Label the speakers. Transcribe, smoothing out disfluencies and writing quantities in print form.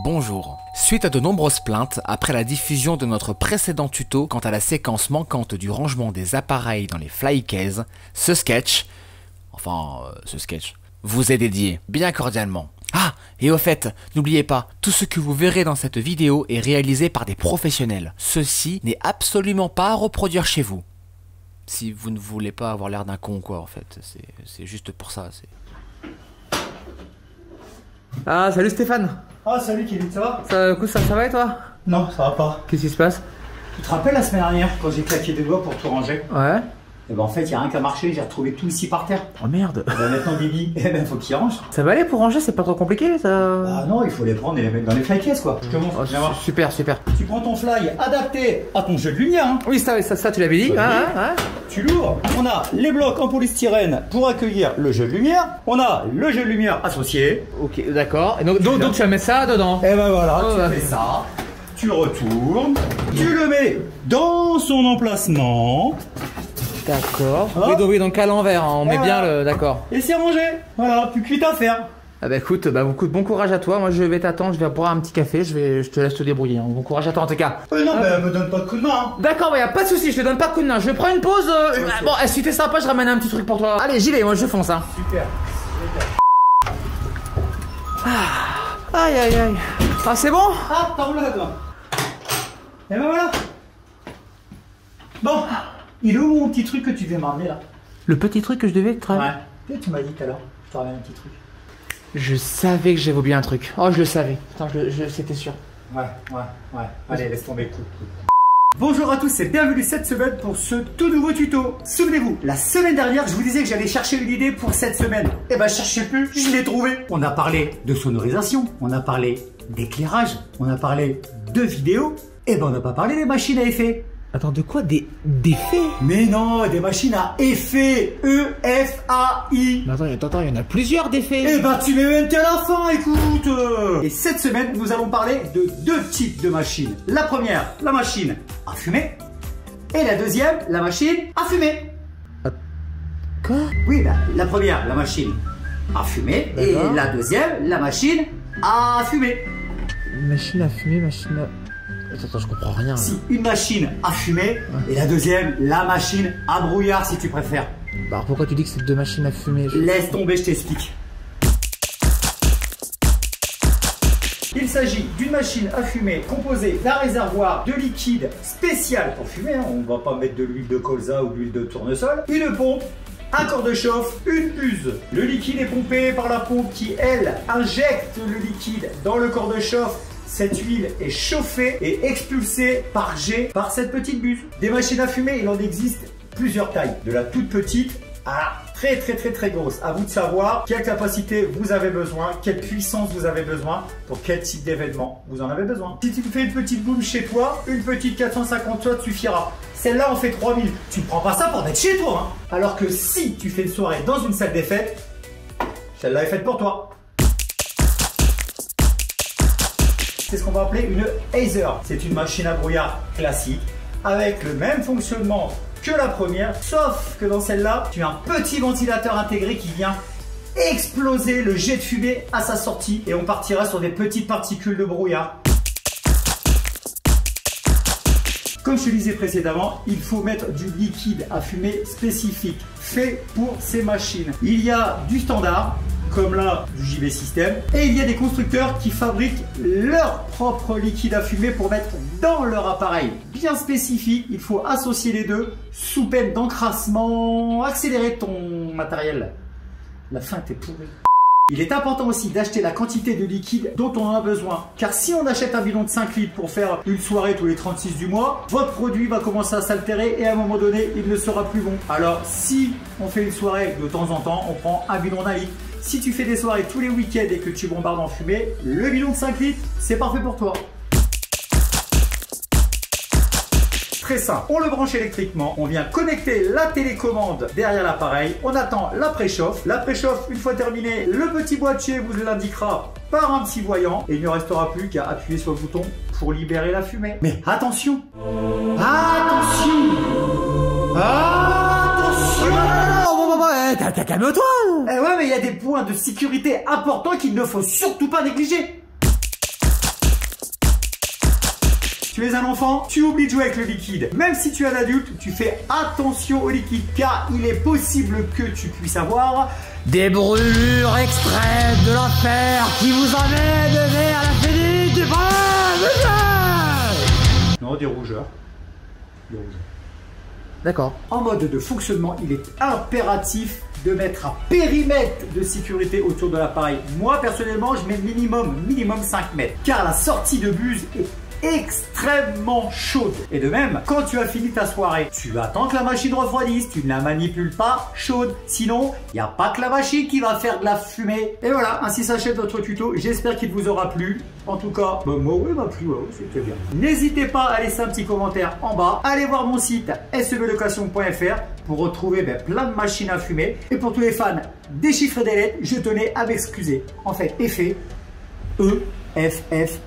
Speaker 1: Bonjour. Suite à de nombreuses plaintes, après la diffusion de notre précédent tuto quant à la séquence manquante du rangement des appareils dans les flycases, ce sketch vous est dédié, bien cordialement. Ah, et au fait, n'oubliez pas, tout ce que vous verrez dans cette vidéo est réalisé par des professionnels. Ceci n'est absolument pas à reproduire chez vous. Si vous ne voulez pas avoir l'air d'un con quoi en fait, c'est juste pour ça.
Speaker 2: Ah, salut Stéphane.
Speaker 3: Ah, salut Kevin, ça va?
Speaker 2: Ça va et toi?
Speaker 3: Non, ça va pas.
Speaker 2: Qu'est-ce qui se passe?
Speaker 3: Tu te rappelles la semaine dernière quand j'ai claqué des doigts pour tout ranger?
Speaker 2: Ouais.
Speaker 3: Et ben en fait, il n'y a rien qu'à marcher, j'ai retrouvé tout ici par terre.
Speaker 2: Oh merde.
Speaker 3: Et ben maintenant, Bibi, faut qu'il range.
Speaker 2: Ça va aller pour ranger, c'est pas trop compliqué ça?
Speaker 3: Ah non, il faut les prendre et les mettre dans les fly cases quoi. Je te montre, viens voir.
Speaker 2: Super.
Speaker 3: Tu prends ton fly adapté à ton jeu de lumière. Hein.
Speaker 2: Oui, ça tu l'avais dit.
Speaker 3: Tu l'ouvres. On a les blocs en polystyrène pour accueillir le jeu de lumière. On a le jeu de lumière associé.
Speaker 2: Ok, d'accord. Donc tu vas mettre ça dedans.
Speaker 3: Et ben voilà, tu fais ça. Tu le retournes. Tu le mets dans son emplacement.
Speaker 2: D'accord. Oui, donc à l'envers, hein, on met bien le... D'accord.
Speaker 3: Et c'est rangé. Voilà, plus cuit à faire.
Speaker 2: Ah bah écoute, bon courage à toi. Moi je vais t'attendre, je vais boire un petit café, je te laisse te débrouiller. Hein. Bon courage à toi en tout cas.
Speaker 3: Non, me donne pas de coup de main. Hein.
Speaker 2: D'accord, bah y a pas de souci, je te donne pas de coup de main. Je prends une pause. Okay. Bon, si t'es sympa, je ramène un petit truc pour toi. Allez, j'y vais, moi je fonce. Hein.
Speaker 3: Super.
Speaker 2: Aïe. Ah, c'est bon?
Speaker 3: Ah, t'as roulé là-dedans. Et ben voilà. Bon. Il est où mon petit truc que tu devais m'emmener là?
Speaker 2: Le petit truc que je devais te ramener?
Speaker 3: Ouais. Tu m'as dit tout à l'heure. Je te ramène un petit truc.
Speaker 2: Je savais que j'avais oublié un truc. Oh, je le savais. Putain, c'était sûr.
Speaker 3: Ouais. Allez, laisse tomber le coup. Bonjour à tous et bienvenue cette semaine pour ce tout nouveau tuto. Souvenez-vous, la semaine dernière, je vous disais que j'allais chercher une idée pour cette semaine. Eh ben, je cherchais plus, je l'ai trouvé. On a parlé de sonorisation, on a parlé d'éclairage, on a parlé de vidéo. Eh ben, on n'a pas parlé des machines à effet.
Speaker 2: Attends, de quoi? Des faits?
Speaker 3: Mais non, des machines à effet. E-F-A-I.
Speaker 2: Mais attends, il y en a plusieurs d'effets.
Speaker 3: Eh ben, tu mets même à la fin, écoute. Et cette semaine, nous allons parler de deux types de machines. La première, la machine à fumer. Et la deuxième, la machine à fumer.
Speaker 2: Quoi?
Speaker 3: Oui, bah, la première, la machine à fumer. Et la deuxième, la machine à fumer.
Speaker 2: Machine à fumer, machine à... Attends, je comprends rien.
Speaker 3: Si, une machine à fumer, et la deuxième, la machine à brouillard si tu préfères.
Speaker 2: Bah alors pourquoi tu dis que c'est deux machines à fumer?
Speaker 3: Laisse tomber, je t'explique. Il s'agit d'une machine à fumer composée d'un réservoir de liquide spécial pour fumer. Hein. On ne va pas mettre de l'huile de colza ou de l'huile de tournesol. Une pompe, un corps de chauffe, une buse. Le liquide est pompé par la pompe qui, elle, injecte le liquide dans le corps de chauffe. Cette huile est chauffée et expulsée par jet par cette petite buse. Des machines à fumer, il en existe plusieurs tailles. De la toute petite à la très grosse. À vous de savoir quelle capacité vous avez besoin, quelle puissance vous avez besoin, pour quel type d'événement vous en avez besoin. Si tu fais une petite boum chez toi, une petite 450 watts suffira. Celle-là en fait 3000. Tu ne prends pas ça pour mettre chez toi. Hein. Alors que si tu fais une soirée dans une salle des fêtes, celle-là est faite pour toi. C'est ce qu'on va appeler une Hazer. C'est une machine à brouillard classique avec le même fonctionnement que la première, sauf que dans celle-là, tu as un petit ventilateur intégré qui vient exploser le jet de fumée à sa sortie et on partira sur des petites particules de brouillard. Comme je te disais précédemment, il faut mettre du liquide à fumer spécifique, fait pour ces machines. Il y a du standard, comme là du JB System, et il y a des constructeurs qui fabriquent leur propre liquide à fumer pour mettre dans leur appareil. Bien spécifique, il faut associer les deux sous peine d'encrassement, accélérer ton matériel. La fin était pourrie. Il est important aussi d'acheter la quantité de liquide dont on a besoin. Car si on achète un bidon de 5 litres pour faire une soirée tous les 36 du mois, votre produit va commencer à s'altérer et à un moment donné, il ne sera plus bon. Alors si on fait une soirée de temps en temps, on prend un bidon d'1 litre. Si tu fais des soirées tous les week-ends et que tu bombardes en fumée, le bidon de 5 litres, c'est parfait pour toi. Très simple, on le branche électriquement, on vient connecter la télécommande derrière l'appareil, on attend la préchauffe. La préchauffe, une fois terminée, le petit boîtier vous l'indiquera par un petit voyant et il ne restera plus qu'à appuyer sur le bouton pour libérer la fumée. Mais attention,
Speaker 2: Calme-toi.
Speaker 3: Ouais, mais il y a des points de sécurité importants qu'il ne faut surtout pas négliger. Tu es un enfant, tu oublies de jouer avec le liquide. Même si tu es un adulte, tu fais attention au liquide car il est possible que tu puisses avoir
Speaker 2: des brûlures extrêmes de l'enfer qui vous emmènent vers l'infini du problème.
Speaker 3: Non, des rougeurs. Des rougeurs.
Speaker 2: D'accord.
Speaker 3: En mode de fonctionnement, il est impératif de mettre un périmètre de sécurité autour de l'appareil. Moi, personnellement, je mets minimum 5 mètres. Car la sortie de buse est extrêmement chaude. Et de même, quand tu as fini ta soirée, tu attends que la machine refroidisse, tu ne la manipules pas chaude. Sinon, il n'y a pas que la machine qui va faire de la fumée. Et voilà, ainsi s'achève notre tuto. J'espère qu'il vous aura plu. En tout cas, moi, oui, m'a plu, ouais, c'était bien. N'hésitez pas à laisser un petit commentaire en bas. Allez voir mon site svlocation.fr pour retrouver plein de machines à fumer. Et pour tous les fans des chiffres et des lettres, je tenais à m'excuser. En fait, effet E-F-F-E-T-S.